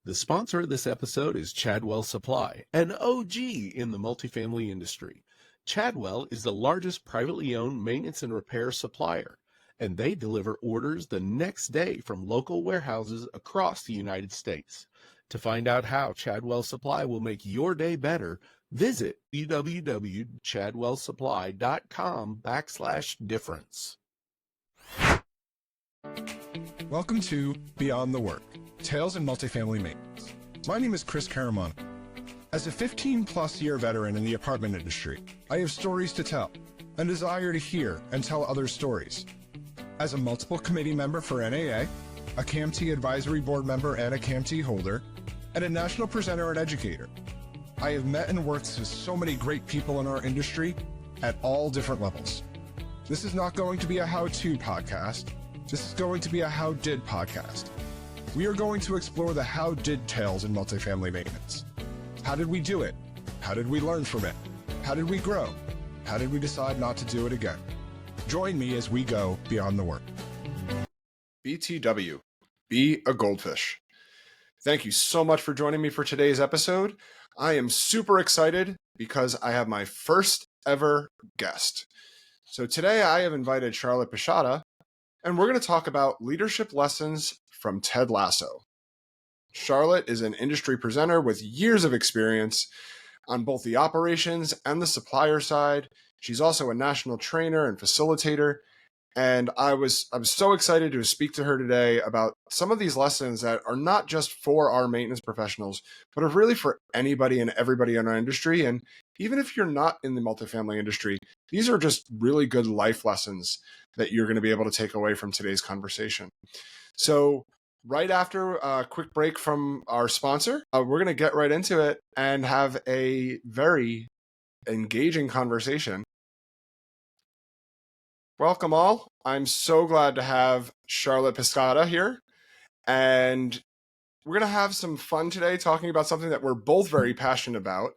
The sponsor of this episode is Chadwell Supply, an OG in the multifamily industry. Chadwell is the largest privately owned maintenance and repair supplier, and they deliver orders the next day from local warehouses across the United States. To find out how Chadwell Supply will make your day better, visit www.chadwellsupply.com/difference. Welcome to Beyond the Work, Tales in Multifamily Maintenance. My name is Chris Caramanica. As a 15-plus year veteran in the apartment industry, I have stories to tell, a desire to hear and tell others' stories. As a multiple committee member for NAA, a CAMT advisory board member and a CAMT holder, and a national presenter and educator, I have met and worked with so many great people in our industry at all different levels. This is not going to be a how-to podcast. This is going to be a How Did podcast. We are going to explore the how did tales in multifamily maintenance. How did we do it? How did we learn from it? How did we grow? How did we decide not to do it again? Join me as we go beyond the work. BTW, be a goldfish. Thank you so much for joining me for today's episode. I am super excited because I have my first ever guest. So today I have invited Charlotte Pisciotta, and we're going to talk about leadership lessons from Ted Lasso. Charlotte is an industry presenter with years of experience on both the operations and the supplier side. She's also a national trainer and facilitator. And I'm so excited to speak to her today about some of these lessons that are not just for our maintenance professionals, but are really for anybody and everybody in our industry. And even if you're not in the multifamily industry, these are just really good life lessons that you're going to be able to take away from today's conversation. So right after a quick break from our sponsor, we're going to get right into it and have a very engaging conversation. Welcome all. I'm so glad to have Charlotte Pisciotta here. And we're going to have some fun today talking about something that we're both very passionate about.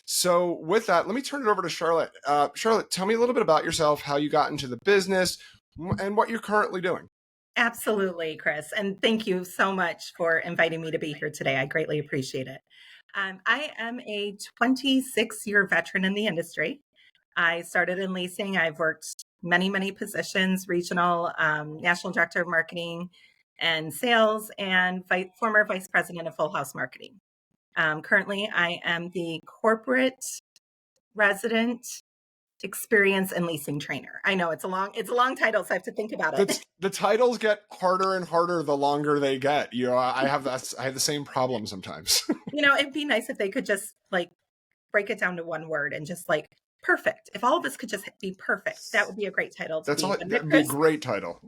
So with that, let me turn it over to Charlotte. Charlotte, tell me a little bit about yourself, how you got into the business, and what you're currently doing. Absolutely, Chris. And thank you so much for inviting me to be here today. I greatly appreciate it. I am a 26-year veteran in the industry. I started in leasing. I've worked many positions, regional, national director of marketing and sales, and former vice president of full house marketing. Currently, I am the corporate resident experience and leasing trainer. I know it's a long title, so I have to think about it. The titles get harder and harder the longer they get. You know, I have the same problem sometimes. It'd be nice if they could just like break it down to one word and just like perfect. If all of this could just be perfect, that would be a great title. That'd be a great title.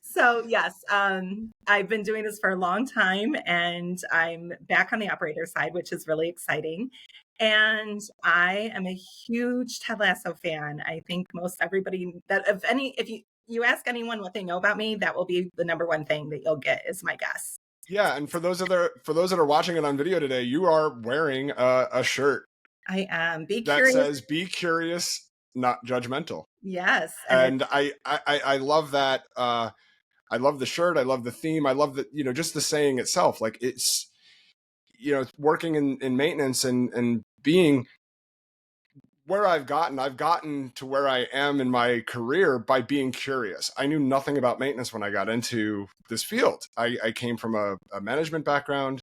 So yes, I've been doing this for a long time, and I'm back on the operator side, which is really exciting. And I am a huge Ted Lasso fan. I think most everybody that if you ask anyone what they know about me, that will be the number one thing that you'll get is my guess. Yeah, and for those that are watching it on video today, you are wearing a shirt. I am. That says "Be curious, not judgmental." Yes, and I love that. I love the shirt. I love the theme. I love the just the saying itself. Like it's working in maintenance and being where I've gotten to where I am in my career by being curious. I knew nothing about maintenance when I got into this field. I came from a management background,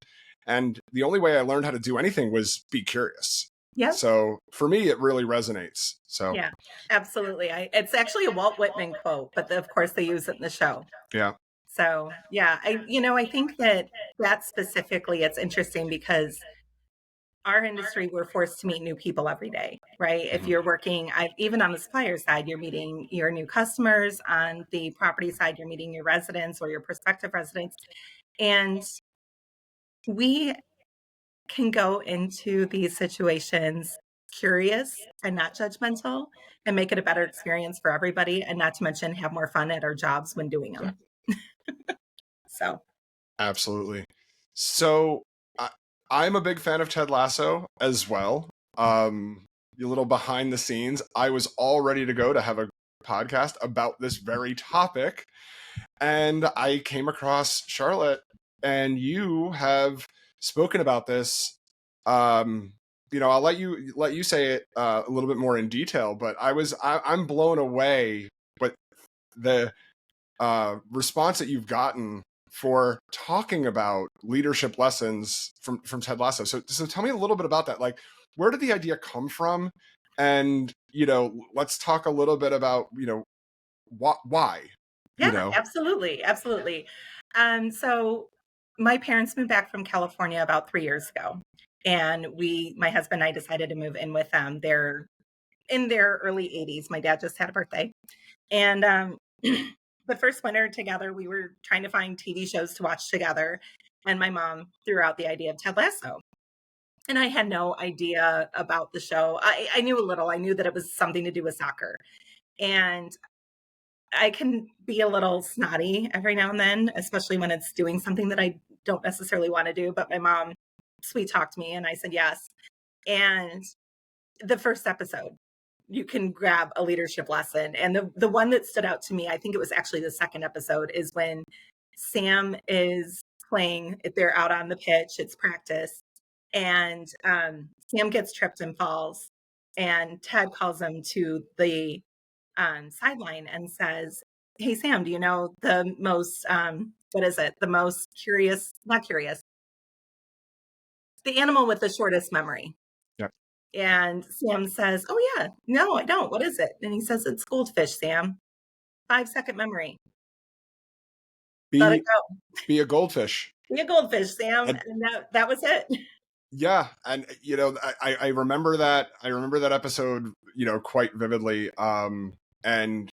and the only way I learned how to do anything was be curious. Yeah. So for me, it really resonates. So yeah, absolutely. It's actually a Walt Whitman quote, but of course they use it in the show. Yeah. So yeah, I think that specifically, it's interesting because our industry, we're forced to meet new people every day, right? Mm-hmm. If you're working, even on the supplier side, you're meeting your new customers. On the property side, you're meeting your residents or your prospective residents. And we can go into these situations curious and not judgmental and make it a better experience for everybody. And not to mention have more fun at our jobs when doing them. So. Absolutely. So I'm a big fan of Ted Lasso as well. A little behind the scenes. I was all ready to go to have a podcast about this very topic. And I came across Charlotte and you have spoken about this. I'll let you say it a little bit more in detail, but I'm blown away with the response that you've gotten for talking about leadership lessons from Ted Lasso. So tell me a little bit about that. Like, where did the idea come from? And, let's talk a little bit about, why, Yeah, absolutely. Absolutely. So my parents moved back from California about 3 years ago. And my husband and I decided to move in with them. They're in their early 80s. My dad just had a birthday. And the first winter together, we were trying to find TV shows to watch together. And my mom threw out the idea of Ted Lasso. And I had no idea about the show. I knew a little. I knew that it was something to do with soccer. And I can be a little snotty every now and then, especially when it's doing something that I don't necessarily want to do. But my mom sweet talked me and I said yes. And the first episode, you can grab a leadership lesson. And the one that stood out to me, I think it was actually the second episode, is when Sam is playing, they're out on the pitch, it's practice. And Sam gets tripped and falls. And Ted calls him to the sideline and says, "Hey, Sam, do you know the most, what is it? The most not curious, the animal with the shortest memory." Yep. And Sam says, "Oh, yeah, no, I don't. What is it?" And he says, "It's goldfish, Sam. 5-second memory. Let it Be go. be a goldfish. Be a goldfish, Sam." And And that was it. yeah, and I remember that. I remember that episode, quite vividly. And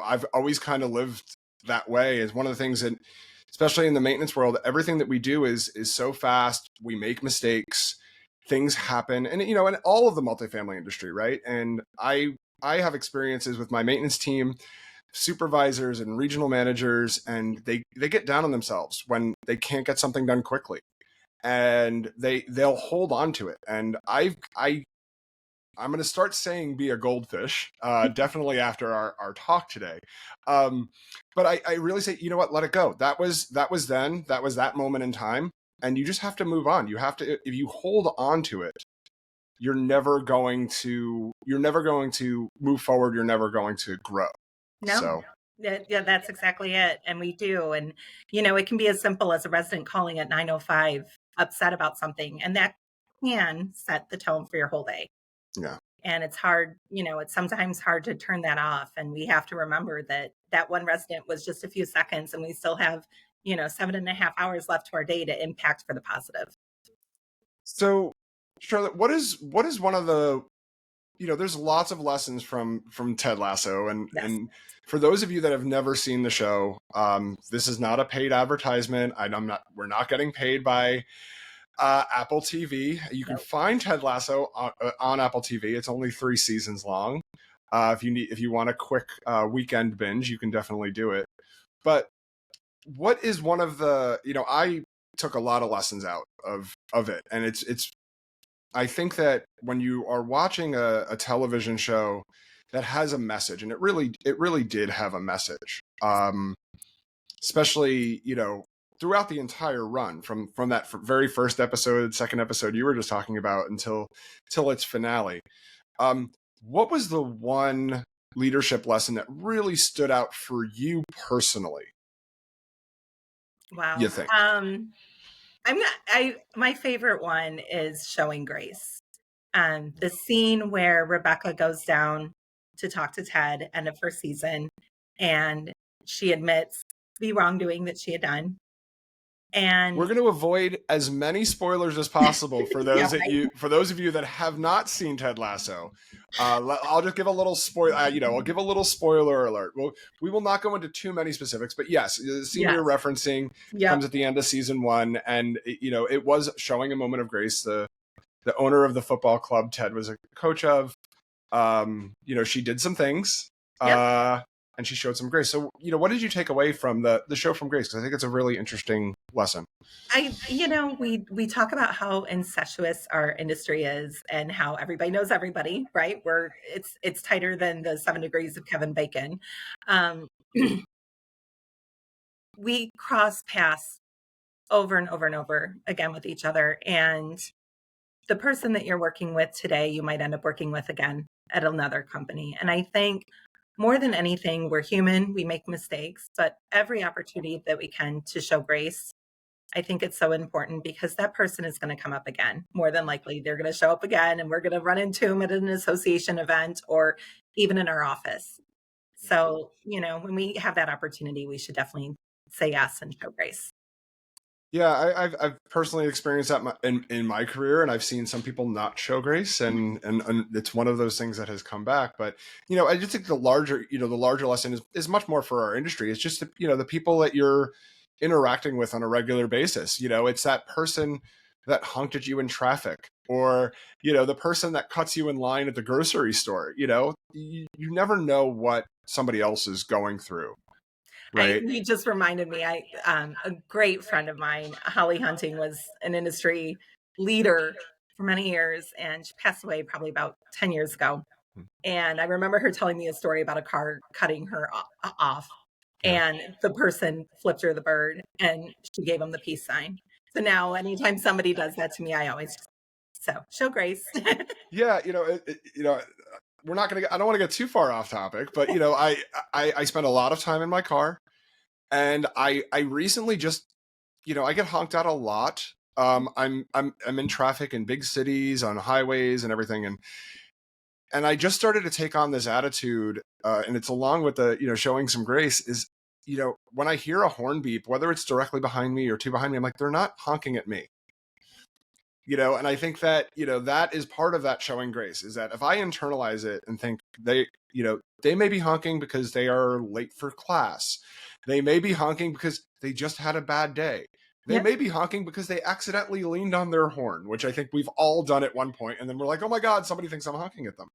I've always kind of lived that way. Is one of the things that, especially in the maintenance world, everything that we do is so fast. We make mistakes, things happen, and and all of the multifamily industry, right? And I have experiences with my maintenance team, supervisors and regional managers, and they get down on themselves when they can't get something done quickly, and they'll hold on to it. And I'm going to start saying be a goldfish, definitely after our talk today. But I really say, you know what, let it go. That was then, that was that moment in time. And you just have to move on. You have to, if you hold on to it, you're never going to move forward. You're never going to grow. No. So Yeah, that's exactly it. And we do. And, it can be as simple as a resident calling at 9:05 upset about something. And that can set the tone for your whole day. yeah. And it's hard, it's sometimes hard to turn that off. And we have to remember that one resident was just a few seconds and we still have, 7.5 hours left to our day to impact for the positive. So Charlotte, what is one of the, there's lots of lessons from Ted Lasso, and Yes. and for those of you that have never seen the show, this is not a paid advertisement. We're not getting paid by Apple TV. You can find Ted Lasso on Apple TV. It's only 3 seasons long. If you want a quick weekend binge, you can definitely do it. But what is one of the, I took a lot of lessons out of it, and it's I think that when you are watching a television show that has a message, and it really did have a message, especially throughout the entire run, from that very first episode, second episode you were just talking about, until its finale. What was the one leadership lesson that really stood out for you personally? Wow. You think? My favorite one is showing grace. The scene where Rebecca goes down to talk to Ted end of first season, and she admits the wrongdoing that she had done. And we're going to avoid as many spoilers as possible for those for those of you that have not seen Ted Lasso. I'll just give a little spoiler. I'll give a little spoiler alert. We will not go into too many specifics, but yes, the scene you're referencing comes at the end of season 1, and it was showing a moment of grace. The owner of the football club Ted was a coach of, she did some things. And she showed some grace. So, what did you take away from the show from Grace? Because I think it's a really interesting lesson. We talk about how incestuous our industry is and how everybody knows everybody, right? It's tighter than the 7 degrees of Kevin Bacon. We cross paths over and over and over again with each other. And the person that you're working with today, you might end up working with again at another company. And I think more than anything, we're human, we make mistakes, but every opportunity that we can to show grace, I think it's so important because that person is going to come up again. More than likely, they're going to show up again and we're going to run into them at an association event or even in our office. So, when we have that opportunity, we should definitely say yes and show grace. Yeah, I've personally experienced that in my career, and I've seen some people not show grace, and it's one of those things that has come back. But I just think the larger lesson is much more for our industry. It's just the people that you're interacting with on a regular basis. It's that person that honked at you in traffic, or the person that cuts you in line at the grocery store. You never know what somebody else is going through. Right. You just reminded me, a great friend of mine, Holly Hunting, was an industry leader for many years, and she passed away probably about 10 years ago. And I remember her telling me a story about a car cutting her off, and the person flipped her the bird, and she gave him the peace sign. So now anytime somebody does that to me, I always show grace. Yeah, we're not gonna. I don't want to get too far off topic, but I spend a lot of time in my car, and I recently just I get honked at a lot. I'm in traffic in big cities on highways and everything, and I just started to take on this attitude, and it's along with the showing some grace. Is when I hear a horn beep, whether it's directly behind me or two behind me, I'm like, they're not honking at me. And I think that, that is part of that showing grace, is that if I internalize it and think they may be honking because they are late for class. They may be honking because they just had a bad day. They may be honking because they accidentally leaned on their horn, which I think we've all done at one point. And then we're like, oh my God, somebody thinks I'm honking at them.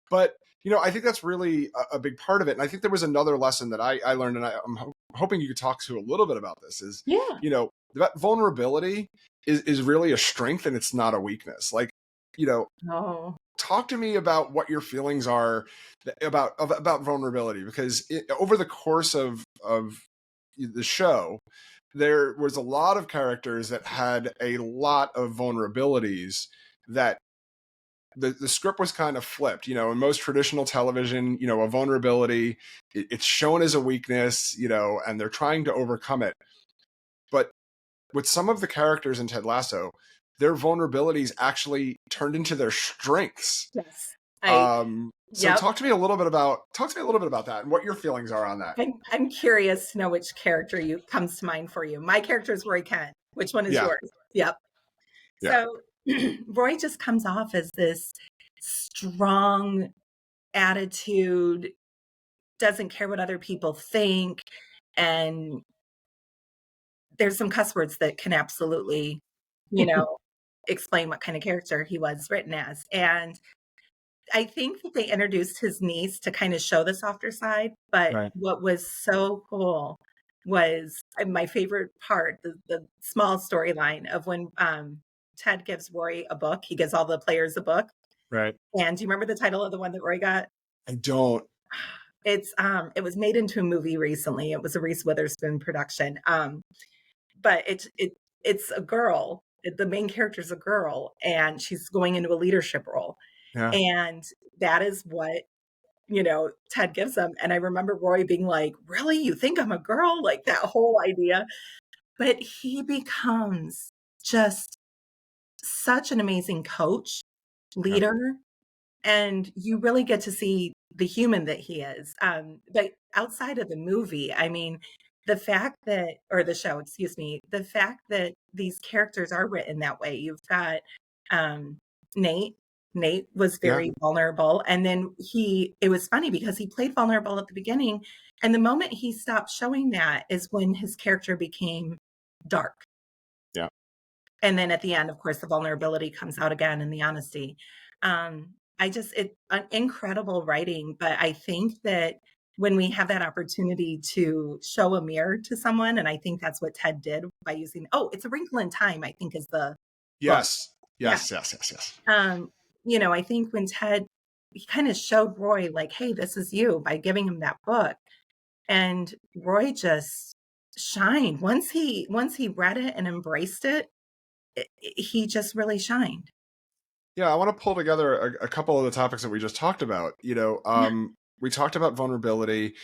But, I think that's really a big part of it. And I think there was another lesson that I learned, and I'm hoping you could talk to a little bit about this, is, that vulnerability is really a strength, and it's not a weakness. Like, talk to me about what your feelings are about vulnerability, because over the course of the show, there was a lot of characters that had a lot of vulnerabilities that the script was kind of flipped. In most traditional television, a vulnerability, it's shown as a weakness, and they're trying to overcome it. But with some of the characters in Ted Lasso, their vulnerabilities actually turned into their strengths. Yes. So talk to me a little bit about that and what your feelings are on that. I'm curious to know which character comes to mind for you. My character is Roy Kent. Which one is yours? Yep. Yeah. So Roy just comes off as this strong attitude, doesn't care what other people think, and there's some cuss words that can absolutely, explain what kind of character he was written as. And I think that they introduced his niece to kind of show the softer side. But what was so cool was my favorite part, the small storyline of when Ted gives Roy a book. He gives all the players a book. Right. And do you remember the title of the one that Roy got? I don't. It was made into a movie recently. It was a Reese Witherspoon production. But it's a girl. The main character is a girl, and she's going into a leadership role. Yeah. And that is what, Ted gives them. And I remember Roy being like, really? You think I'm a girl? Like that whole idea. But he becomes just such an amazing coach, leader, and you really get to see the human that he is. But outside of the movie, I mean, the fact that these characters are written that way. You've got Nate. Nate was very vulnerable. And then it was funny because he played vulnerable at the beginning. And the moment he stopped showing that is when his character became dark. Yeah. And then at the end, of course, the vulnerability comes out again and the honesty. Incredible writing. But I think that when we have that opportunity to show a mirror to someone, and I think that's what Ted did by using, It's a Wrinkle in Time, I think is the Yes. Book. Yes. I think when Ted, he kind of showed Roy like, hey, this is you, by giving him that book. And Roy just shined. Once he read it and embraced it, he just really shined. Yeah, I want to pull together a couple of the topics that we just talked about. Yeah. We talked about vulnerability.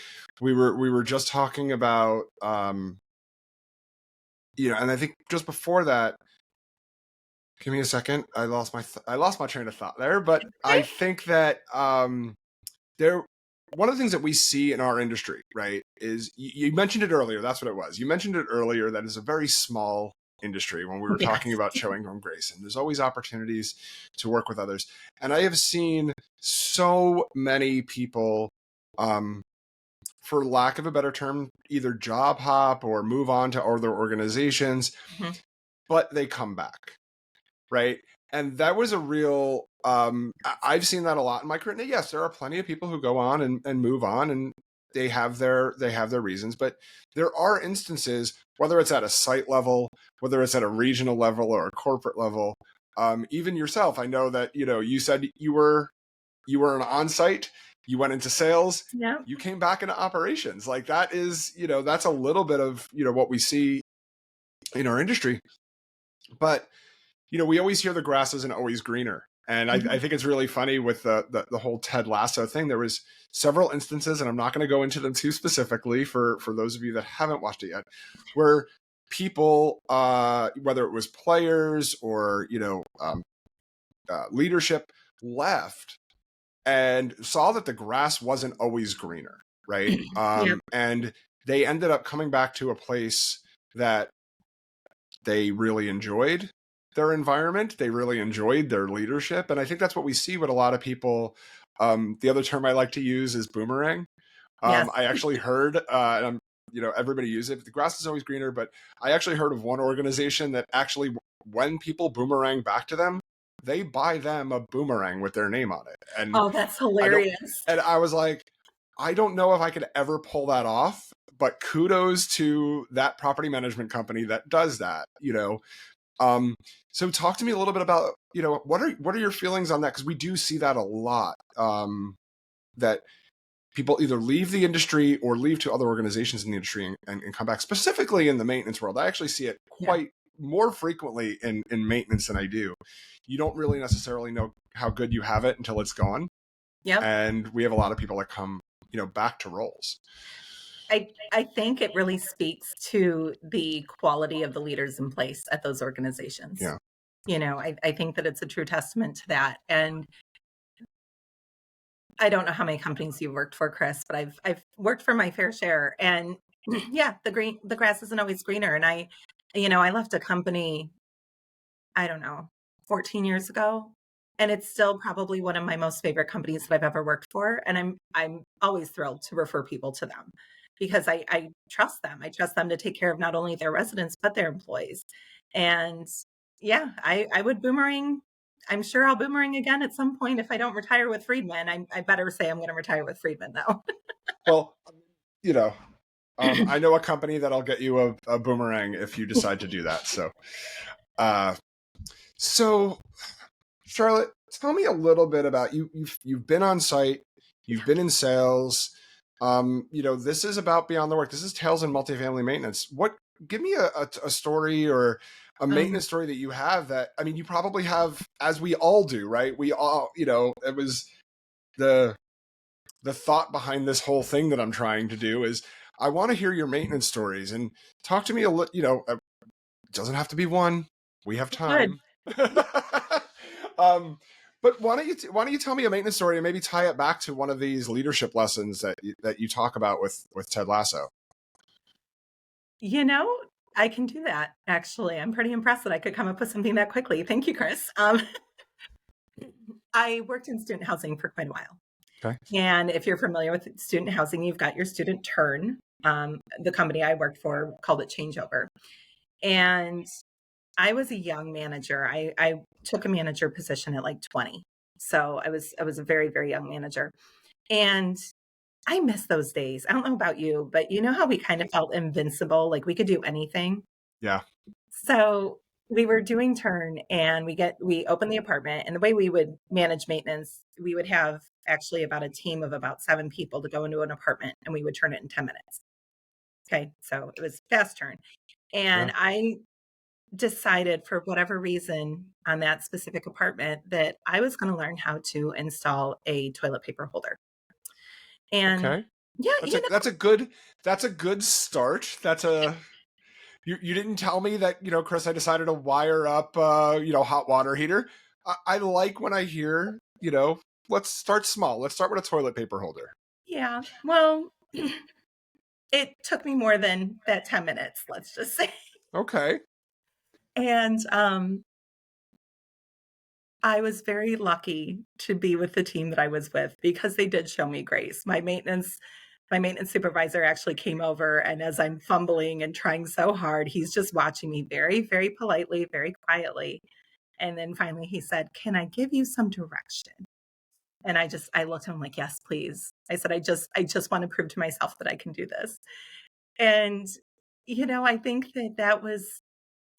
We were just talking about and I think just before that, give me a second. I lost my train of thought there, but I Okay. think that there one of the things that we see in our industry, right, is you mentioned it earlier. That's what it was. You mentioned it earlier that is a very small industry when we were talking Yes. about showing home grace, and there's always opportunities to work with others. And I have seen so many people, for lack of a better term, either job hop or move on to other organizations, Mhm. but they come back, right? And that was a real I've seen that a lot in my career. And yes, there are plenty of people who go on and move on, and they have their reasons, but there are instances, whether it's at a site level, whether it's at a regional level or a corporate level. Even yourself, I know that you said you were an on-site, you went into sales, Yeah. you came back into operations. Like that is, that's a little bit of what we see in our industry. But we always hear the grass isn't always greener. And I Mhm. think it's really funny with the whole Ted Lasso thing. There was several instances, and I'm not going to go into them too specifically for those of you that haven't watched it yet, where people, whether it was players or leadership, left and saw that the grass wasn't always greener, right? Yep. And they ended up coming back to a place that they really enjoyed their environment. They really enjoyed their leadership. And I think that's what we see with a lot of people. The other term I like to use is boomerang. Yes. I actually heard, and everybody uses it. The grass is always greener, but I actually heard of one organization that actually, when people boomerang back to them, they buy them a boomerang with their name on it. And Oh, that's I don't, hilarious. and I was like, I don't know if I could ever pull that off, but kudos to that property management company that does that. So talk to me a little bit about, what are your feelings on that? Because we do see that a lot, that people either leave the industry or leave to other organizations in the industry and come back, specifically in the maintenance world. I actually see it Yeah. quite more frequently in maintenance than I do. You don't really necessarily know how good you have it until it's gone. Yep. And we have a lot of people that come, back to roles. I think it really speaks to the quality of the leaders in place at those organizations. Yeah. I think that it's a true testament to that. And I don't know how many companies you've worked for, Chris, but I've worked for my fair share. And yeah, the grass isn't always greener. And I left a company, I don't know, 14 years ago. And it's still probably one of my most favorite companies that I've ever worked for. And I'm always thrilled to refer people to them because I trust them. I trust them to take care of not only their residents, but their employees. And yeah, I would boomerang. I'm sure I'll boomerang again at some point if I don't retire with Friedman. I better say I'm going to retire with Friedman though. Well, I know a company that'll get you a boomerang if you decide to do that. Uh, so Charlotte, tell me a little bit about you. You've been on site, you've been in sales. This is about beyond the work. This is Tales in Multifamily Maintenance. Give me a story or a Um, maintenance story that you have that, I mean, you probably have, as we all do, right? We all, it was the thought behind this whole thing that I'm trying to do is I want to hear your maintenance stories and talk to me a little, it doesn't have to be one. We have Good. time. um, but why don't you tell me a maintenance story and maybe tie it back to one of these leadership lessons that you talk about with Ted Lasso? You know, I can do that, actually. I'm pretty impressed that I could come up with something that quickly. Thank you, Chris. I worked in student housing for quite a while. Okay. And if you're familiar with student housing, you've got your student turn. The company I worked for called it changeover. And I was a young manager. I took a manager position at like 20. So I was a very, very young manager. And I miss those days. I don't know about you, but you know how we kind of felt invincible, like we could do anything. Yeah. So we were doing turn and we opened the apartment, and the way we would manage maintenance, we would have actually about a team of about 7 people to go into an apartment and we would turn it in 10 minutes. Okay. So it was fast turn. And Yeah. I decided for whatever reason on that specific apartment that I was going to learn how to install a toilet paper holder. And Okay. yeah, That's a good start. You didn't tell me that, Chris, I decided to wire up hot water heater. I like when I hear, let's start small. Let's start with a toilet paper holder. yeah. Well, it took me more than that 10 minutes, let's just say. Okay. And I was very lucky to be with the team that I was with because they did show me grace. My maintenance supervisor actually came over, and as I'm fumbling and trying so hard, he's just watching me very, very politely, very quietly. And then finally he said, "Can I give you some direction?" And I looked at him like, "Yes, please." I said, I just want to prove to myself that I can do this. And, I think that was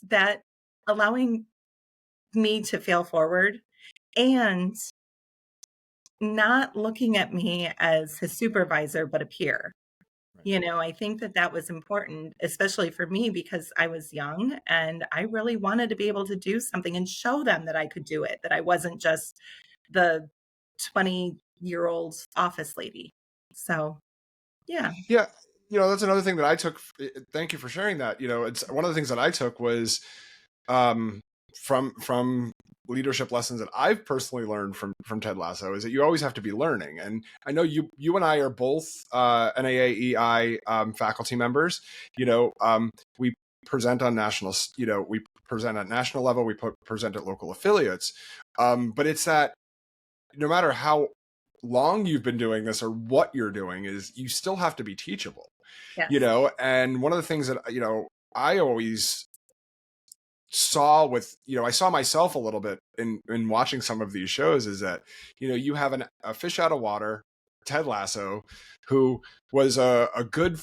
that allowing me to fail forward and not looking at me as his supervisor, but a peer. I think that was important, especially for me because I was young and I really wanted to be able to do something and show them that I could do it, that I wasn't just the 20-year-old office lady. So, yeah. Yeah. That's another thing that I took. Thank you for sharing that. It's one of the things that I took was um, from leadership lessons that I've personally learned from Ted Lasso is that you always have to be learning. And I know you and I are both NAAEI faculty members. We present on we present at national level, we present at local affiliates. But it's that no matter how long you've been doing this or what you're doing is you still have to be teachable. Yes. And one of the things that I always saw with I saw myself a little bit in watching some of these shows is that you have a fish out of water, Ted Lasso, who was a good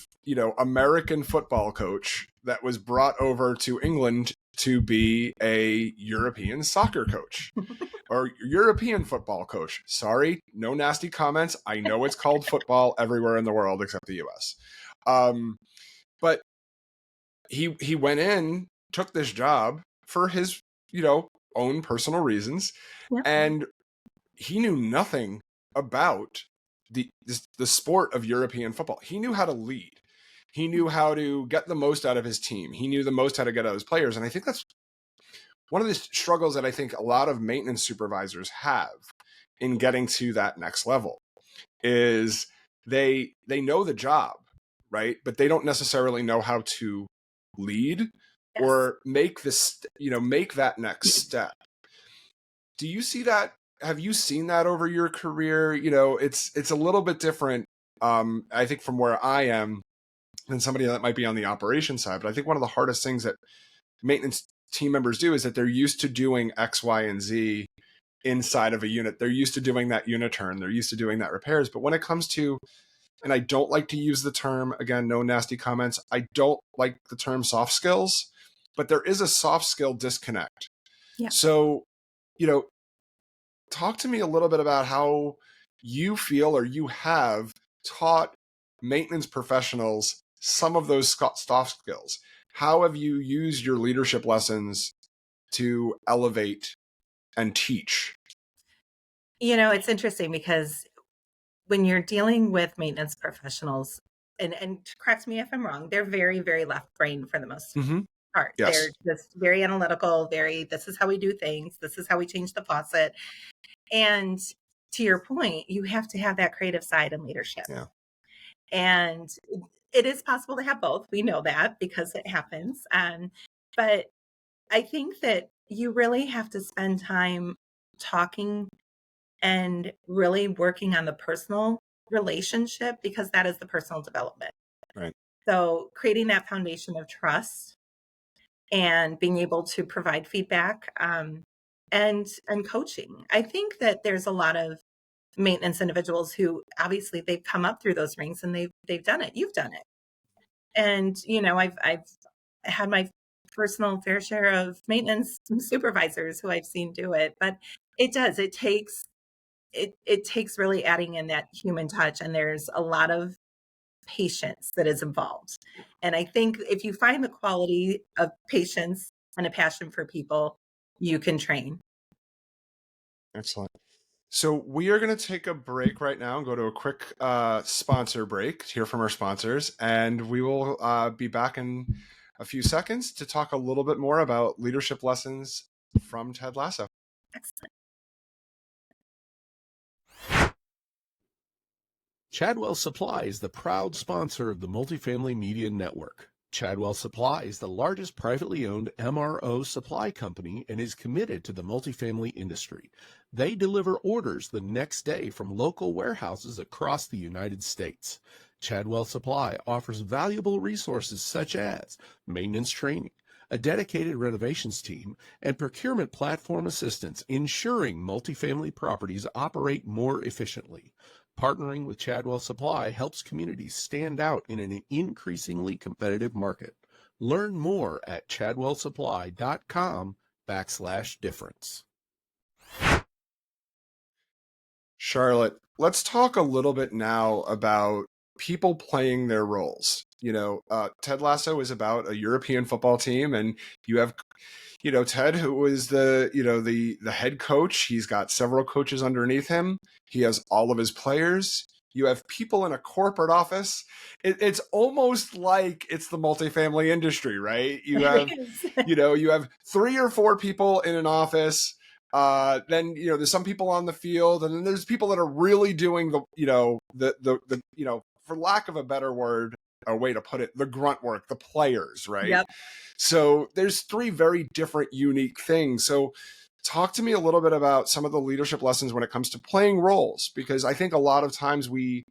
American football coach that was brought over to England to be a European soccer coach or European football coach. Sorry, no nasty comments. I know it's called football everywhere in the world except the US. But he went in, took this job for his, own personal reasons, Yep. and he knew nothing about the sport of European football. He knew how to lead. He knew how to get the most out of his team. He knew the most how to get out of his players. And I think that's one of the struggles that I think a lot of maintenance supervisors have in getting to that next level is they know the job, right? But they don't necessarily know how to lead or make that next step. Do you see that? Have you seen that over your career? It's a little bit different, I think, from where I am than somebody that might be on the operations side. But I think one of the hardest things that maintenance team members do is that they're used to doing X, Y, and Z inside of a unit. They're used to doing that unit turn. They're used to doing that repairs. But when it comes to, and I don't like to use the term, again, no nasty comments, I don't like the term soft skills, but there is a soft skill disconnect. Yeah. So, talk to me a little bit about how you feel or you have taught maintenance professionals some of those soft skills. How have you used your leadership lessons to elevate and teach? It's interesting because when you're dealing with maintenance professionals, and correct me if I'm wrong, they're very, very left brain for the most part. Yes. They're just very analytical, this is how we do things. This is how we change the faucet. And to your point, you have to have that creative side in leadership. Yeah. And it is possible to have both. We know that because it happens. But I think that you really have to spend time talking and really working on the personal relationship because that is the personal development. Right. So creating that foundation of trust and being able to provide feedback and coaching. I think that there's a lot of maintenance individuals who obviously they've come up through those ranks and they've done it. You've done it. And I've had my personal fair share of maintenance supervisors who I've seen do it, but it takes really adding in that human touch. And there's a lot of patience that is involved. And I think if you find the quality of patience and a passion for people, you can train. Excellent. So we are going to take a break right now and go to a quick sponsor break to hear from our sponsors. And we will be back in a few seconds to talk a little bit more about leadership lessons from Ted Lasso. Excellent. Chadwell Supply is the proud sponsor of the Multifamily Media Network. Chadwell Supply is the largest privately owned MRO supply company and is committed to the multifamily industry. They deliver orders the next day from local warehouses across the United States. Chadwell Supply offers valuable resources such as maintenance training, a dedicated renovations team, and procurement platform assistance, ensuring multifamily properties operate more efficiently. Partnering with Chadwell Supply helps communities stand out in an increasingly competitive market. Learn more at chadwellsupply.com/difference. Charlotte, let's talk a little bit now about people playing their roles. Ted Lasso is about a European football team, and you have, Ted, who is the head coach. He's got several coaches underneath him. He has all of his players. You have people in a corporate office. It's almost like it's the multifamily industry, right? You have, you have 3 or 4 people in an office. Then there's some people on the field, and then there's people that are really doing the for lack of a better word or way to put it, the grunt work, the players, right? Yep. So there's 3 very different, unique things. So talk to me a little bit about some of the leadership lessons when it comes to playing roles, because I think a lot of times we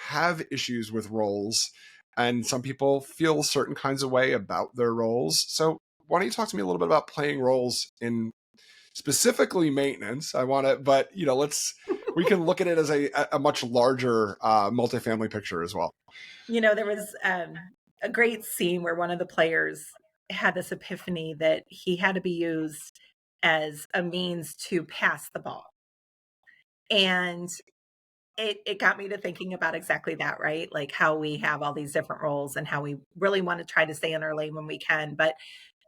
have issues with roles, and some people feel certain kinds of way about their roles. So why don't you talk to me a little bit about playing roles in specifically maintenance? I want to, but we can look at it as a much larger multifamily picture as well. There was a great scene where one of the players had this epiphany that he had to be used as a means to pass the ball. And it got me to thinking about exactly that, right? Like how we have all these different roles and how we really want to try to stay in our lane when we can. But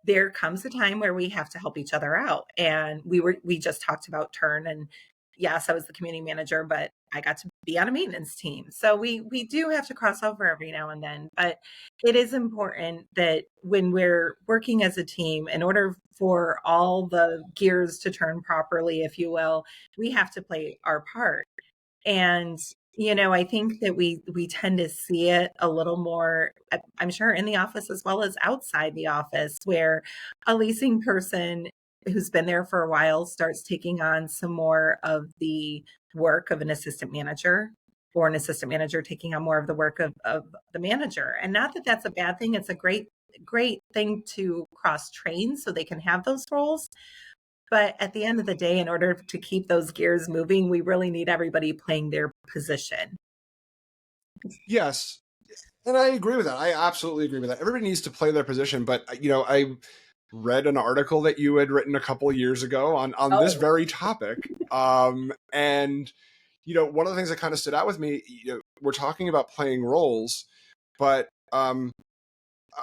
there comes a time where we have to help each other out. And we just talked about turn, and yes, I was the community manager, but I got to be on a maintenance team. So we do have to cross over every now and then, but it is important that when we're working as a team, in order for all the gears to turn properly, if you will, we have to play our part. And I think that we tend to see it a little more, I'm sure, in the office as well as outside the office, where a leasing person who's been there for a while starts taking on some more of the work of an assistant manager, or an assistant manager taking on more of the work of the manager. And not that that's a bad thing. It's a great thing to cross train so they can have those roles. But at the end of the day, in order to keep those gears moving, we really need everybody playing their position. Yes. And I agree with that. I absolutely agree with that. Everybody needs to play their position. But, I read an article that you had written a couple of years ago on this very topic. And, one of the things that kind of stood out with me, we're talking about playing roles, but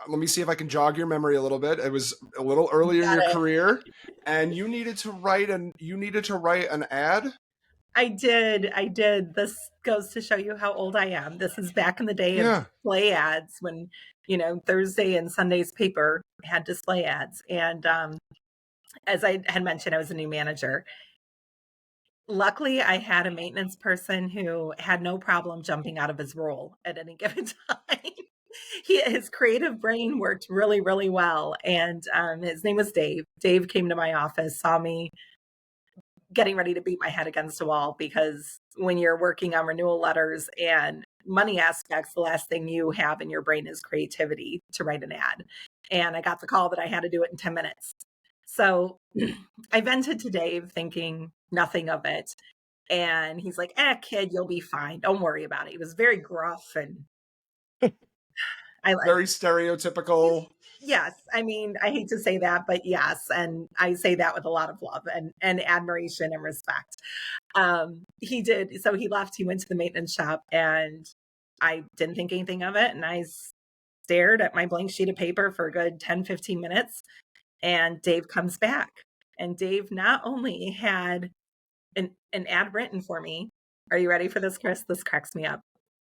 let me see if I can jog your memory a little bit. It was a little earlier in your career, and you needed to write an ad. I did. This goes to show you how old I am. This is back in the day of display ads, when Thursday and Sunday's paper had display ads. And as I had mentioned, I was a new manager. Luckily, I had a maintenance person who had no problem jumping out of his role at any given time. His creative brain worked really, really well. And his name was Dave. Dave came to my office, saw me getting ready to beat my head against a wall, because when you're working on renewal letters and money aspects, the last thing you have in your brain is creativity to write an ad. And I got the call that I had to do it in 10 minutes. So I vented to Dave thinking nothing of it. And he's like, kid, you'll be fine. Don't worry about it. He was very gruff and very stereotypical. Yes. I mean, I hate to say that, but yes. And I say that with a lot of love and admiration and respect. He did. So he left, he went to the maintenance shop, and I didn't think anything of it. And I stared at my blank sheet of paper for a good 10, 15 minutes. And Dave comes back. And Dave not only had an ad written for me. Are you ready for this, Chris? This cracks me up.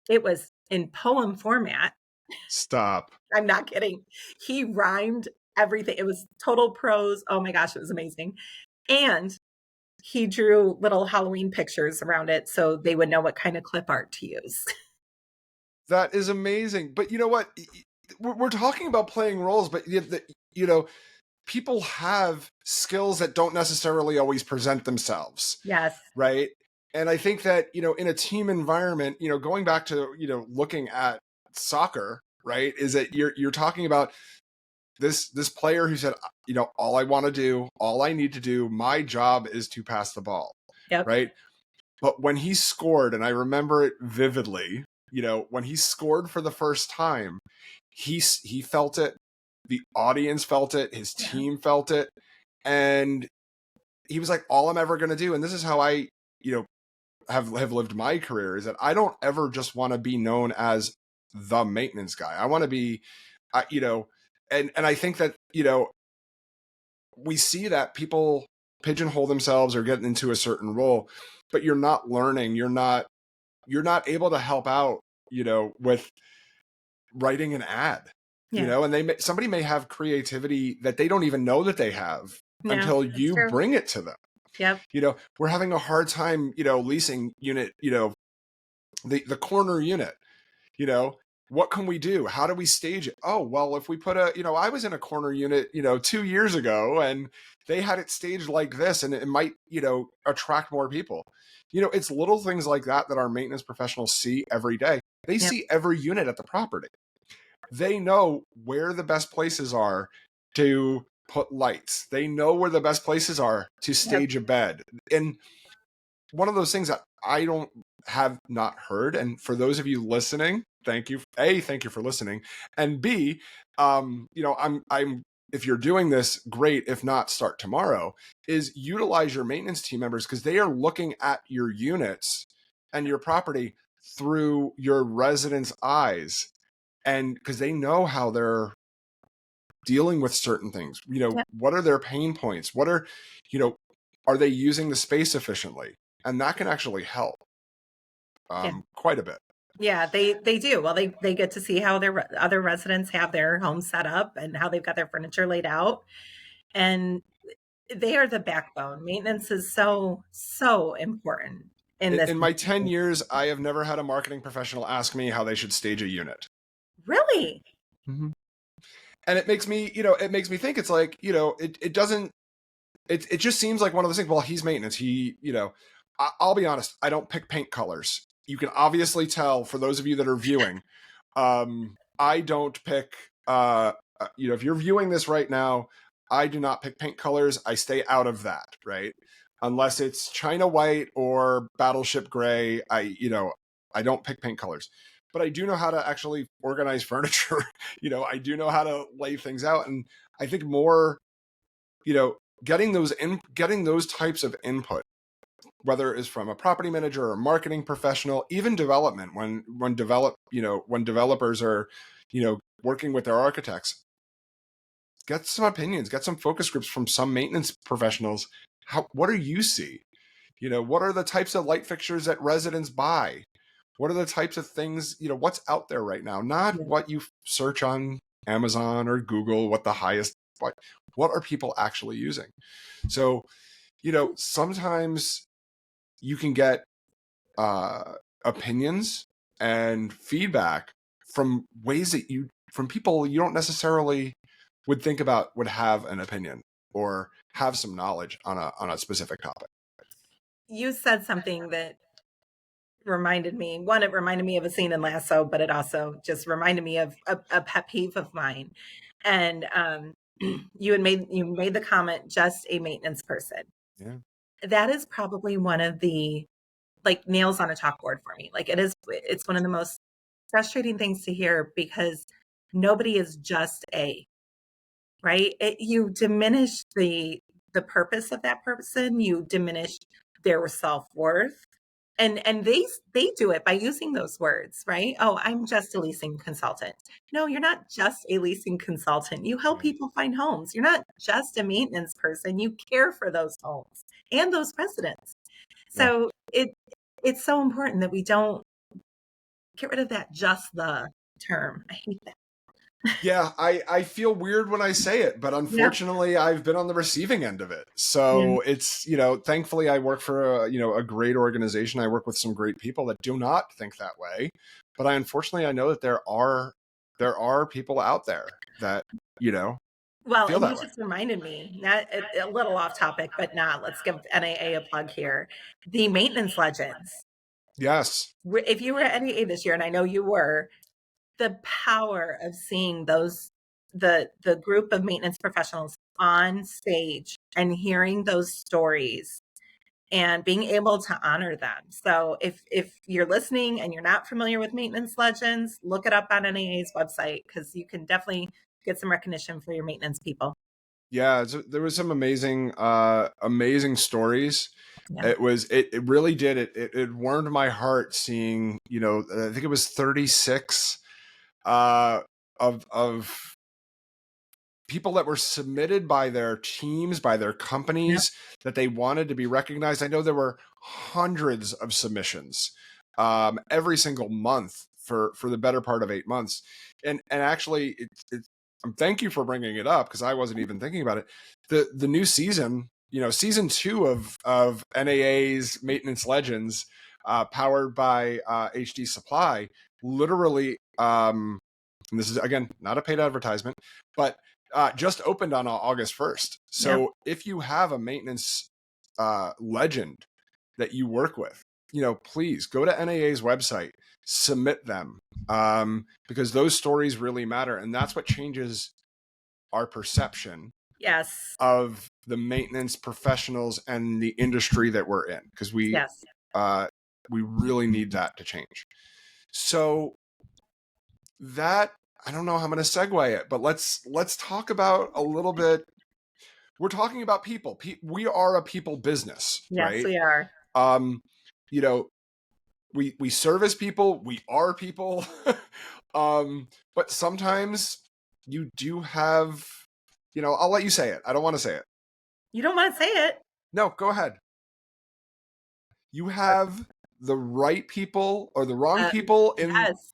It was in poem format. Stop. I'm not kidding. He rhymed everything. It was total prose. Oh my gosh, it was amazing. And he drew little Halloween pictures around it so they would know what kind of clip art to use. That is amazing. But you know what? We're talking about playing roles, but you know, people have skills that don't necessarily always present themselves. Yes. Right. And I think that, in a team environment, going back to, looking at soccer, right, is that you're talking about this player who said, all I want to do, all I need to do, my job is to pass the ball. Yep. Right. But when he scored, and I remember it vividly, when he scored for the first time, he felt it. The audience felt it. His team felt it. And he was like, all I'm ever going to do. And this is how I, have lived my career, is that I don't ever just want to be known as the maintenance guy. I want to be, and I think that, we see that people pigeonhole themselves or get into a certain role, but you're not learning. You're not able to help out, with writing an ad, and somebody may have creativity that they don't even know that they have until you bring it to them. Yep. We're having a hard time, leasing unit, the corner unit, what can we do? How do we stage it? Oh, well, if we put I was in a corner unit, 2 years ago, and they had it staged like this, and it might, attract more people. It's little things like that our maintenance professionals see every day. They see every unit at the property. They know where the best places are to put lights. They know where the best places are to stage a bed. And one of those things that I don't have not heard, and for those of you listening, thank you. A, thank you for listening. And B, I'm if you're doing this, great. If not, start tomorrow. Is utilize your maintenance team members, because they are looking at your units and your property through your residents' eyes. And because they know how they're dealing with certain things, what are their pain points? What are, are they using the space efficiently? And that can actually help quite a bit. Yeah, they do. Well, they get to see how their other residents have their homes set up and how they've got their furniture laid out. And they are the backbone. Maintenance is so, so important in this. In my 10 years, I have never had a marketing professional ask me how they should stage a unit. Really? Mm-hmm. And it makes me, think it's like, it just seems like one of those things. Well, he's maintenance. I'll be honest. I don't pick paint colors. You can obviously tell, for those of you that are viewing, I don't pick, if you're viewing this right now, I do not pick paint colors. I stay out of that, right? Unless it's China white or Battleship gray, I don't pick paint colors. But I do know how to actually organize furniture. I do know how to lay things out. And I think more, getting those types of input, whether it is from a property manager or a marketing professional, even development, when developers are, working with their architects, get some opinions, get some focus groups from some maintenance professionals. What do you see? What are the types of light fixtures that residents buy? What are the types of things, what's out there right now? Not what you search on Amazon or Google, what are people actually using? So, sometimes you can get opinions and feedback from ways that from people you don't necessarily would think about would have an opinion or have some knowledge on a specific topic. You said something that reminded me. One, it reminded me of a scene in Lasso, but it also just reminded me of a pet peeve of mine. And you made the comment, just a maintenance person. Yeah. That is probably one of the nails on a chalkboard for me. It's one of the most frustrating things to hear, because nobody is just right. You diminish the purpose of that person. You diminish their self-worth. And they do it by using those words, right? Oh, I'm just a leasing consultant. No, you're not just a leasing consultant. You help people find homes. You're not just a maintenance person. You care for those homes and those residents. Yeah. So it's so important that we don't get rid of that just the term. I hate that. Yeah, I feel weird when I say it, but Yeah. unfortunately I've been on the receiving end of it. Yeah. So it's, thankfully I work for a great organization. I work with some great people that do not think that way. But unfortunately I know that there are people out there that, Well, feel and you that way. just reminded me, not a little off topic, but not. Let's give NAA a plug here. The maintenance legends. Yes. If you were at NAA this year, and I know you were, the power of seeing the group of maintenance professionals on stage and hearing those stories and being able to honor them. So if you're listening and you're not familiar with maintenance legends, look it up on NAA's website, because you can definitely get some recognition for your maintenance people. Yeah, there was some amazing stories. Yeah. It really did it warmed my heart seeing, I think it was 36 of people that were submitted by their teams, by their companies, that they wanted to be recognized. I know there were hundreds of submissions every single month for the better part of 8 months. And actually, thank you for bringing it up, because I wasn't even thinking about it. The new season, season 2 of NAA's Maintenance Legends, powered by HD Supply, literally, and this is again not a paid advertisement, but just opened on August 1st. So if you have a maintenance legend that you work with, please go to NAA's website, submit them, because those stories really matter. And that's what changes our perception Yes. of the maintenance professionals and the industry that we're in, because we really need that to change. So that, I don't know how I'm going to segue it, but let's talk about a little bit. We're talking about people. We are a people business, Yes, right? we are. We service people. We are people. But sometimes you do have, I'll let you say it. I don't want to say it. You don't want to say it. No, go ahead. You have the right people or the wrong people in. Yes.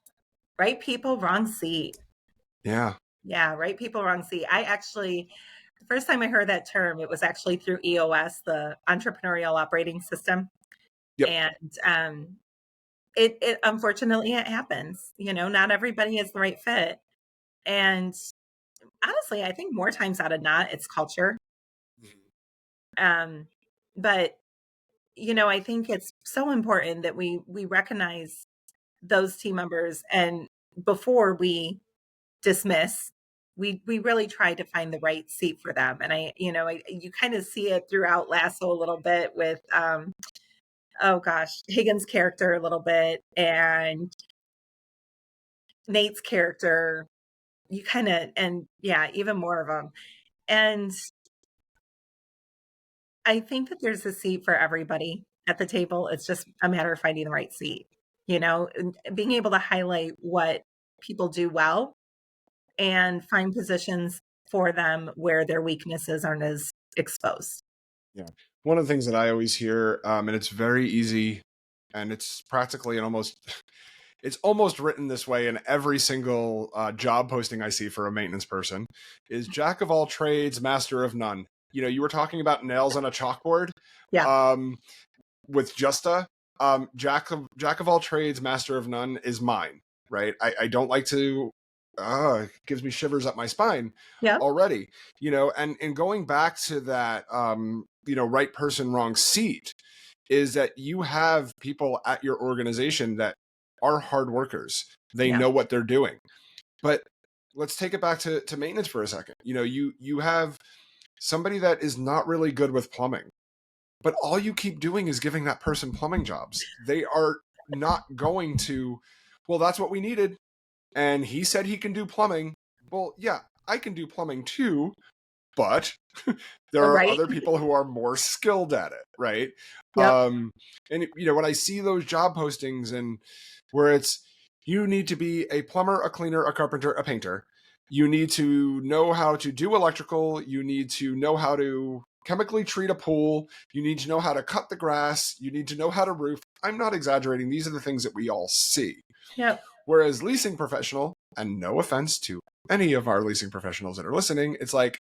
Right people, wrong seat. Yeah. Yeah, right people, wrong seat. The first time I heard that term, it was actually through EOS, the Entrepreneurial Operating System. Yep. And it unfortunately it happens. Not everybody is the right fit. And honestly, I think more times out of not, it's culture. But I think it's so important that we recognize those team members, and before we dismiss, we really try to find the right seat for them. And you kind of see it throughout Lasso a little bit with Higgins' character a little bit, and Nate's character, you kind of, and even more of them. And I think that there's a seat for everybody at the table. It's just a matter of finding the right seat, and being able to highlight what people do well and find positions for them where their weaknesses aren't as exposed. Yeah. One of the things that I always hear, and it's very easy, and it's practically it's almost written this way in every single job posting I see for a maintenance person, is jack of all trades, master of none. You were talking about nails on a chalkboard. Yeah. With Justa, jack of all trades, master of none is mine, right? I don't like to. It gives me shivers up my spine already. And going back to that, right person, wrong seat, is that you have people at your organization that are hard workers. They know what they're doing. But let's take it back to maintenance for a second. You have somebody that is not really good with plumbing, but all you keep doing is giving that person plumbing jobs. They are not going to, well, that's what we needed, and he said he can do plumbing. Well, yeah, I can do plumbing too, but there are Right? other people who are more skilled at it, right? Yep. And when I see those job postings and where it's, you need to be a plumber, a cleaner, a carpenter, a painter. You need to know how to do electrical. You need to know how to chemically treat a pool. You need to know how to cut the grass. You need to know how to roof. I'm not exaggerating. These are the things that we all see. Yep. Whereas leasing professional, and no offense to any of our leasing professionals that are listening, it's like,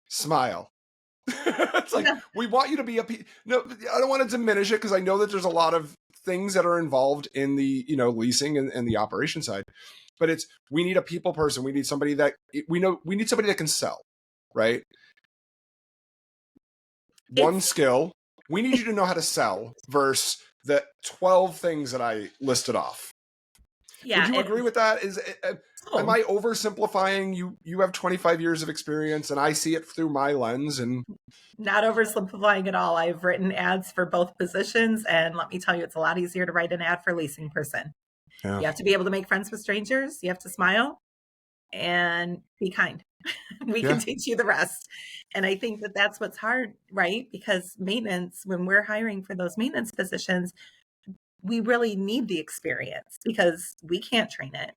smile. It's like, Yeah. we want you to be no, I don't want to diminish it, because I know that there's a lot of things that are involved in the leasing and the operation side, but it's, we need a people person. We need somebody that we need somebody that can sell, right? One skill. We need you to know how to sell versus the 12 things that I listed off. Yeah. Would you agree with that? Am I oversimplifying? You have 25 years of experience, and I see it through my lens. And not oversimplifying at all. I've written ads for both positions, and let me tell you, it's a lot easier to write an ad for leasing person. yeah. You have to be able to make friends with strangers. You have to smile and be kind. We can teach you the rest. And I think that that's what's hard, right? Because maintenance, when we're hiring for those maintenance positions, we really need the experience because we can't train it.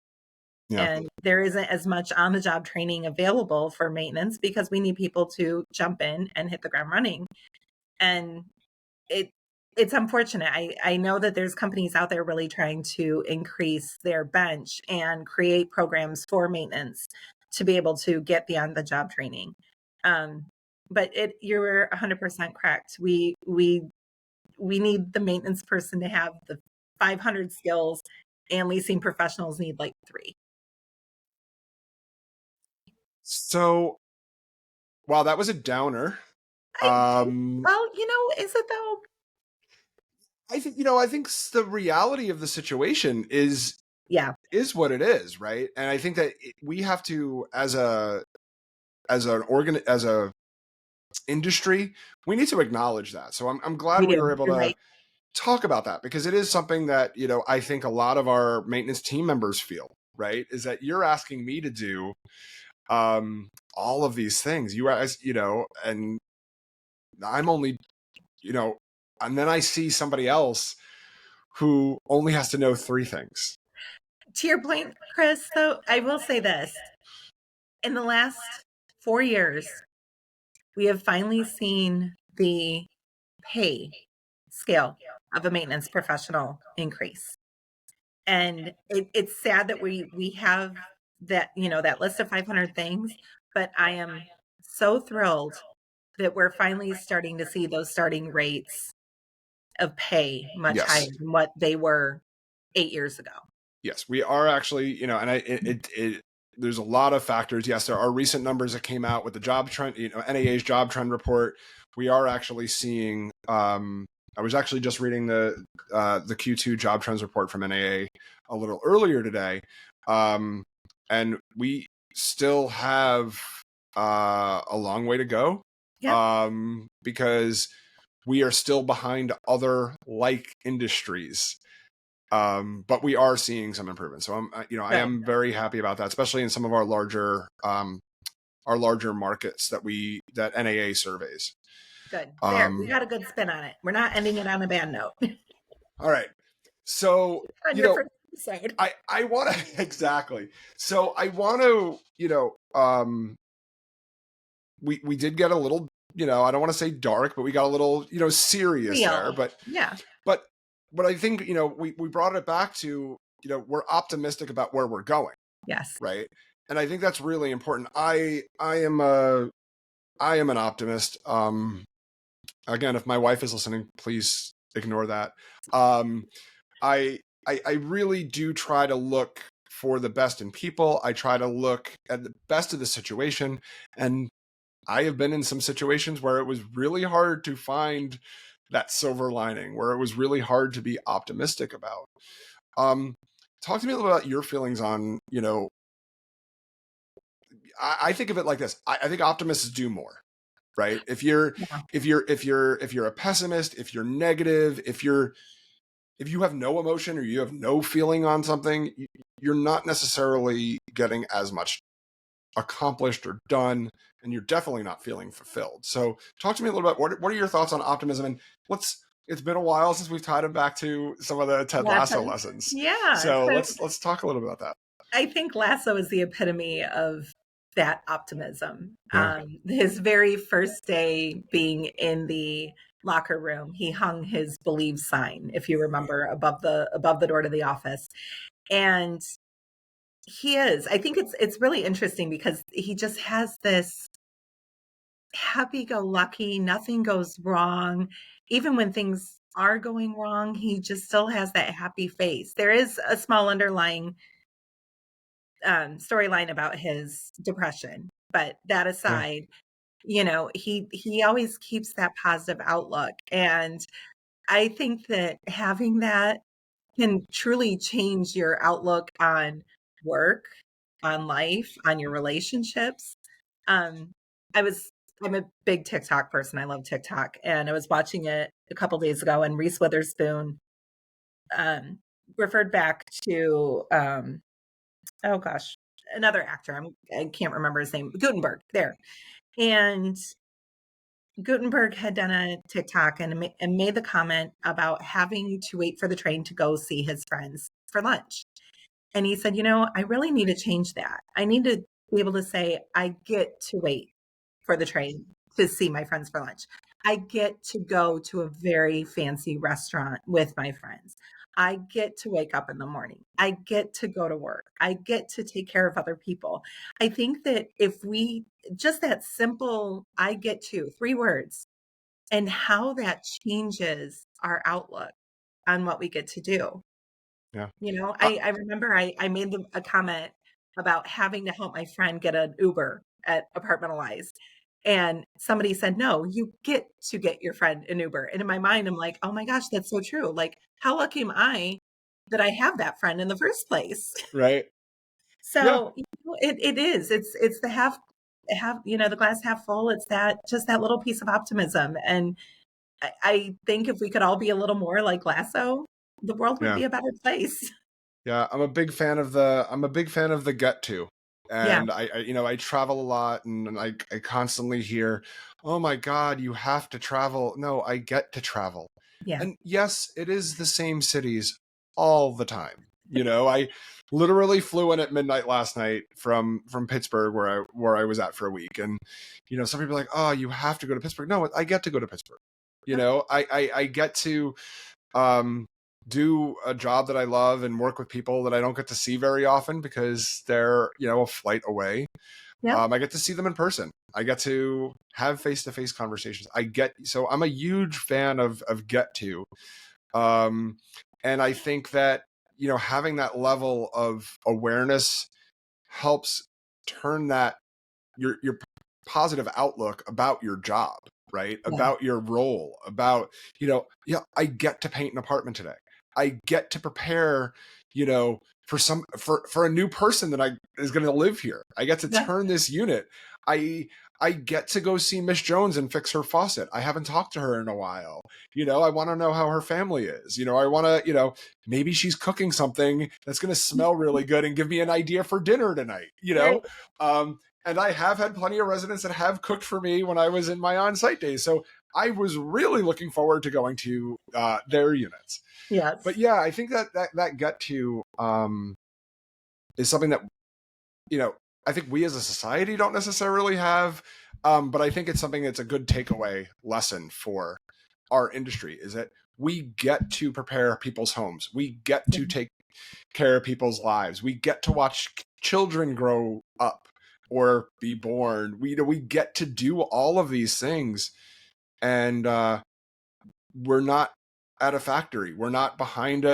Yeah. And there isn't as much on the job training available for maintenance because we need people to jump in and hit the ground running. And it's unfortunate. I know that there's companies out there really trying to increase their bench and create programs for maintenance to be able to get the on the job training. But you're 100% correct. We need the maintenance person to have the 500 skills, and leasing professionals need like 3. So, wow, that was a downer. Well, is it though? I think the reality of the situation is what it is, right? And I think that we have to, as a industry, we need to acknowledge that. So I'm glad we were able to talk about that, because it is something that I think a lot of our maintenance team members feel, right? Is that you're asking me to do all of these things, you guys, and I'm only, and then I see somebody else who only has to know 3 things. To your point, Chris, though, I will say this. In the last 4 years, we have finally seen the pay scale of a maintenance professional increase. And it's sad that we have that, that list of 500 things, but I am so thrilled that we're finally starting to see those starting rates of pay much higher than what they were 8 years ago. Yes, we are actually, and there's a lot of factors. Yes, there are recent numbers that came out with the job trend, NAA's job trend report. We are actually seeing, I was actually just reading the Q2 job trends report from NAA a little earlier today. And we still have a long way to go, because we are still behind other like industries. But we are seeing some improvement. So I am very happy about that, especially in some of our larger markets that NAA surveys. Good. There, we got a good spin on it. We're not ending it on a bad note. All right. So, on your first episode. I want to, exactly. So I want to, we did get a little, I don't want to say dark, but we got a little, serious there, but I think, we brought it back to, we're optimistic about where we're going. Yes. Right. And I think that's really important. I am an optimist. Again, if my wife is listening, please ignore that. I really do try to look for the best in people. I try to look at the best of the situation. And I have been in some situations where it was really hard to find that silver lining, where it was really hard to be optimistic about. Talk to me a little about your feelings on, I think of it like this. I think optimists do more, right? If you're a pessimist, if you're negative, if you have no emotion or you have no feeling on something, you're not necessarily getting as much accomplished or done and you're definitely not feeling fulfilled. So talk to me a little bit. What are your thoughts on optimism? And it's been a while since we've tied them back to some of the Ted Lasso lessons. Yeah. So let's talk a little bit about that. I think Lasso is the epitome of that optimism. Yeah. His very first day being in the locker room, he hung his believe sign, if you remember, above the door to the office. And I think it's really interesting because he just has this happy-go-lucky, nothing goes wrong. Even when things are going wrong, he just still has that happy face. There is a small underlying storyline about his depression, but that aside, he always keeps that positive outlook. And I think that having that can truly change your outlook on work, on life, on your relationships. Um, I'm a big TikTok person. I love TikTok, and I was watching it a couple days ago, and Reese Witherspoon referred back to oh gosh, another actor. I can't remember his name. Gutenberg. There, and Gutenberg had done a TikTok and made the comment about having to wait for the train to go see his friends for lunch. And he said, I really need to change that. I need to be able to say, I get to wait for the train to see my friends for lunch. I get to go to a very fancy restaurant with my friends. I get to wake up in the morning. I get to go to work. I get to take care of other people. I think that if we just that simple, I get to 3 words, and how that changes our outlook on what we get to do. Yeah. I remember I made a comment about having to help my friend get an Uber at Apartmentalized. And somebody said, no, you get to get your friend an Uber. And in my mind, I'm like, oh my gosh, that's so true. Like, how lucky am I that I have that friend in the first place? Right. Yeah. So it is. It's the the glass half full. It's just that little piece of optimism. And I think if we could all be a little more like Lasso, the world would Yeah. be a better place. Yeah. I'm a big fan of the get to. Yeah. And I travel a lot, and I constantly hear, oh my God, you have to travel. No, I get to travel. Yeah. And yes, it is the same cities all the time. I literally flew in at midnight last night from Pittsburgh, where I was at for a week. And, some people are like, oh, you have to go to Pittsburgh. No, I get to go to Pittsburgh. I get to do a job that I love and work with people that I don't get to see very often because they're, a flight away. Yeah. I get to see them in person. I get to have face-to-face conversations. So I'm a huge fan of get to. And I think that, having that level of awareness helps turn that your positive outlook about your job, right? Yeah. About your role, about, I get to paint an apartment today. I get to prepare, for a new person that is going to live here. I get to turn this unit. I get to go see Miss Jones and fix her faucet. I haven't talked to her in a while. I want to know how her family is. I want to, maybe she's cooking something that's going to smell really good and give me an idea for dinner tonight, Right. And I have had plenty of residents that have cooked for me when I was in my on-site days. So I was really looking forward to going to their units. Yes. But yeah, I think that get to is something that, I think we as a society don't necessarily have. But I think it's something that's a good takeaway lesson for our industry, is that we get to prepare people's homes. We get to take care of people's lives. We get to watch children grow up or be born. We get to do all of these things, and we're not at a factory. We're not behind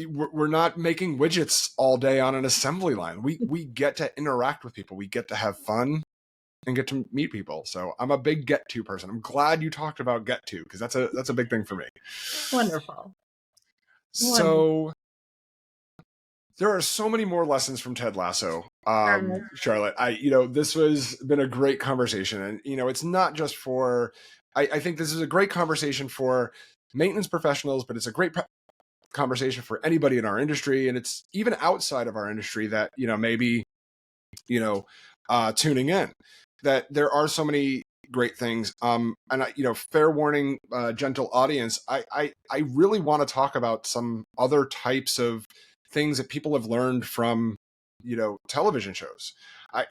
we're not making widgets all day on an assembly line. We get to interact with people. We get to have fun and get to meet people. So I'm a big get to person. I'm glad you talked about get to, because that's a big thing for me. Wonderful. So there are so many more lessons from Ted Lasso, Charlotte. This has been a great conversation, and it's not just for. I think this is a great conversation for maintenance professionals, but it's a great conversation for anybody in our industry, and it's even outside of our industry that maybe tuning in. That there are so many great things. And fair warning, gentle audience, I really want to talk about some other types of things that people have learned from, television shows. I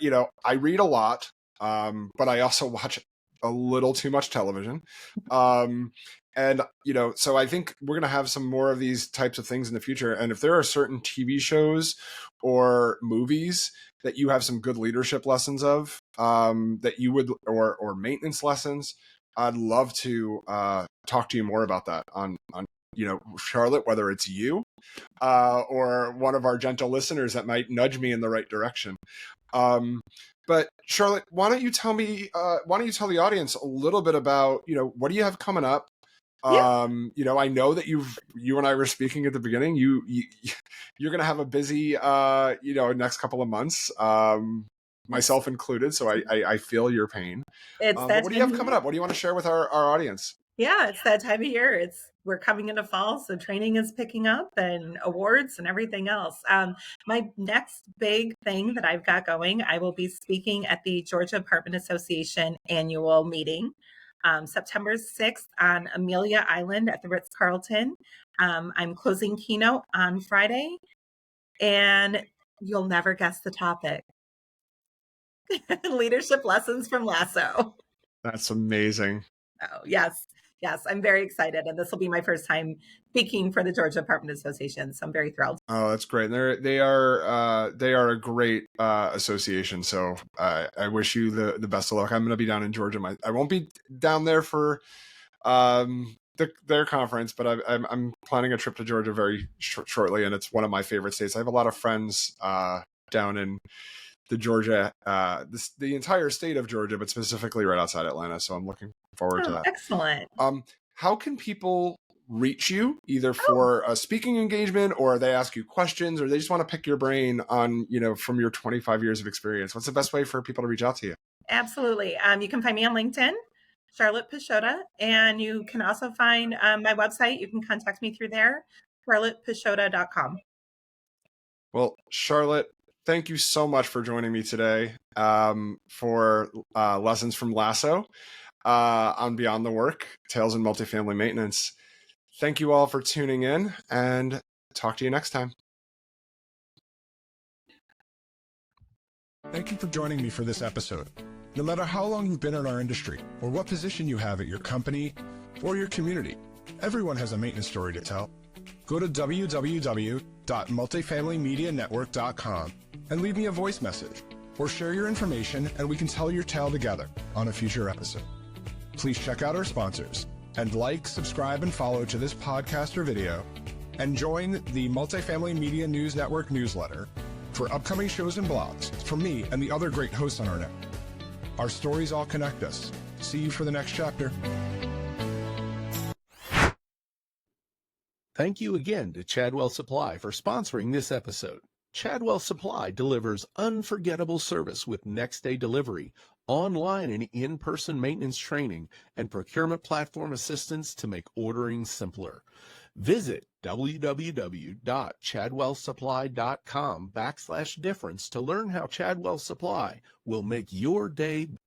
read a lot, but I also watch a little too much television. So I think we're going to have some more of these types of things in the future. And if there are certain TV shows or movies that you have some good leadership lessons of, that you would, or maintenance lessons, I'd love to talk to you more about that on Charlotte, whether it's you or one of our gentle listeners that might nudge me in the right direction. But Charlotte, why don't you tell the audience a little bit about, what do you have coming up? Yeah. I know that you and I were speaking at the beginning. You're going to have a busy, next couple of months, myself included. So I feel your pain. It's But what do you have coming up? What do you want to share with our audience? Yeah, it's that time of year. We're coming into fall, so training is picking up and awards and everything else. My next big thing that I've got going, I will be speaking at the Georgia Apartment Association annual meeting, September 6th on Amelia Island at the Ritz-Carlton. I'm closing keynote on Friday, and you'll never guess the topic. Leadership lessons from Lasso. That's amazing. Oh, yes. Yes, I'm very excited. And this will be my first time speaking for the Georgia Apartment Association. So I'm very thrilled. Oh, that's great. They are a great association. So I wish you the best of luck. I'm going to be down in Georgia. I won't be down there for their conference, but I'm planning a trip to Georgia very shortly. And it's one of my favorite states. I have a lot of friends down in the Georgia, the entire state of Georgia, but specifically right outside Atlanta. So I'm looking forward to that. Excellent. How can people reach you either for a speaking engagement, or they ask you questions, or they just want to pick your brain on, from your 25 years of experience? What's the best way for people to reach out to you? Absolutely. You can find me on LinkedIn, Charlotte Pisciotta, and you can also find my website. You can contact me through there, charlottepisciotta.com. Well, Charlotte, thank you so much for joining me today for Lessons from Lasso on Beyond the Work, Tales in Multifamily Maintenance. Thank you all for tuning in, and talk to you next time. Thank you for joining me for this episode. No matter how long you've been in our industry, or what position you have at your company or your community, everyone has a maintenance story to tell. Go to www.multifamilymedianetwork.com and leave me a voice message, or share your information and we can tell your tale together on a future episode. Please check out our sponsors and like, subscribe, and follow to this podcast or video, and join the Multifamily Media News Network newsletter for upcoming shows and blogs from me and the other great hosts on our network. Our stories all connect us. See you for the next chapter. Thank you again to Chadwell Supply for sponsoring this episode. Chadwell Supply delivers unforgettable service with next-day delivery, online and in-person maintenance training, and procurement platform assistance to make ordering simpler. Visit www.chadwellsupply.com/difference to learn how Chadwell Supply will make your day